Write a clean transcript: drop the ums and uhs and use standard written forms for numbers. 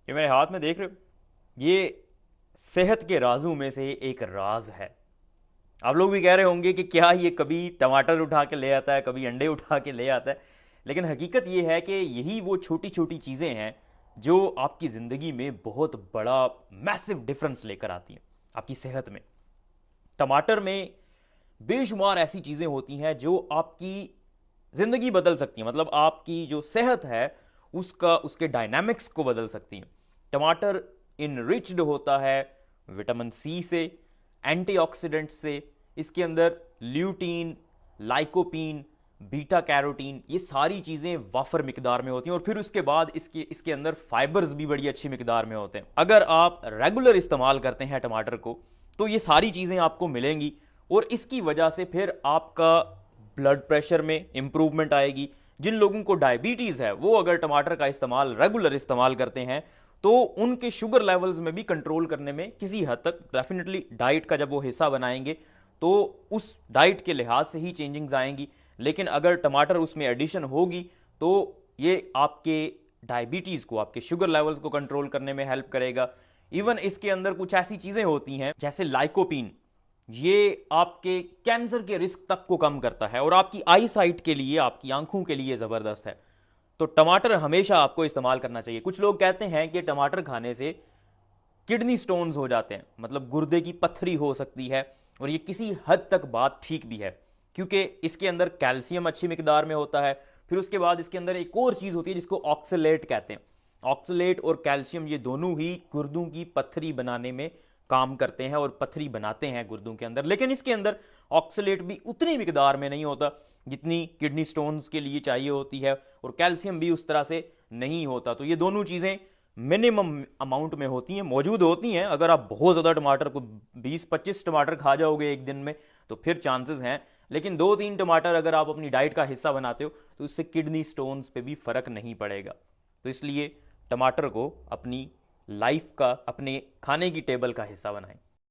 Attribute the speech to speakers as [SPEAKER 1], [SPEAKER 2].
[SPEAKER 1] ये मेरे हाथ में देख रहे हो, ये सेहत के राजों में से एक राज है। आप लोग भी कह रहे होंगे कि क्या ये कभी टमाटर उठा के ले आता है, कभी अंडे उठा के ले आता है। लेकिन हकीकत ये है कि यही वो छोटी छोटी चीज़ें हैं जो आपकी ज़िंदगी में बहुत बड़ा मैसिव डिफरेंस लेकर आती हैं आपकी सेहत में। टमाटर में बेशुमार ऐसी चीज़ें होती हैं जो आपकी ज़िंदगी बदल सकती हैं, मतलब आपकी जो सेहत है उसका उसके डायनामिक्स को बदल सकती हैं। टमाटर इनरिच्ड होता है विटामिन सी से, एंटीऑक्सीडेंट से। इसके अंदर ल्यूटीन, लाइकोपीन, बीटा कैरोटीन, ये सारी चीज़ें वाफर मिकदार में होती हैं। और फिर उसके बाद इसके इसके अंदर फाइबर्स भी बड़ी अच्छी मिकदार में होते हैं। अगर आप रेगुलर इस्तेमाल करते हैं टमाटर को तो ये सारी चीज़ें आपको मिलेंगी और इसकी वजह से फिर आपका ब्लड प्रेशर में इंप्रूवमेंट आएगी। जिन लोगों को डायबिटीज़ है वो अगर टमाटर का इस्तेमाल रेगुलर इस्तेमाल करते हैं तो उनके शुगर लेवल्स में भी कंट्रोल करने में किसी हद तक डेफिनेटली डाइट का जब वो हिस्सा बनाएंगे तो उस डाइट के लिहाज से ही चेंजिंग्स आएंगी। लेकिन अगर टमाटर उसमें एडिशन होगी तो ये आपके डायबिटीज़ को, आपके शुगर लेवल्स को कंट्रोल करने में हेल्प करेगा। इवन इसके अंदर कुछ ऐसी चीज़ें होती हैं जैसे लाइकोपीन, ये आपके कैंसर के रिस्क तक को कम करता है और आपकी आई साइट के लिए, आपकी आंखों के लिए ज़बरदस्त है। तो टमाटर हमेशा आपको इस्तेमाल करना चाहिए। कुछ लोग कहते हैं कि टमाटर खाने से किडनी स्टोन्स हो जाते हैं, मतलब गुर्दे की पत्थरी हो सकती है, और ये किसी हद तक बात ठीक भी है क्योंकि इसके अंदर कैल्शियम अच्छी मिकदार में होता है। फिर उसके बाद इसके अंदर एक और चीज़ होती है जिसको ऑक्सलेट कहते हैं। ऑक्सलेट और कैल्शियम ये दोनों ही गुर्दों की पत्थरी बनाने में काम करते हैं और पत्थरी बनाते हैं गुर्दों के अंदर। लेकिन इसके अंदर ऑक्सलेट भी उतनी मिकदार में नहीं होता जितनी किडनी स्टोन्स के लिए चाहिए होती है, और कैल्शियम भी उस तरह से नहीं होता। तो ये दोनों चीज़ें मिनिमम अमाउंट में होती हैं, मौजूद होती हैं। अगर आप बहुत ज़्यादा टमाटर को 20-25 टमाटर खा जाओगे एक दिन में तो फिर चांसेस हैं, लेकिन 2-3 टमाटर अगर आप अपनी डाइट का हिस्सा बनाते हो तो इससे किडनी स्टोन्स पे भी फ़र्क नहीं पड़ेगा। तो इसलिए टमाटर को अपनी लाइफ का, अपने खाने की टेबल का हिस्सा बनाएं।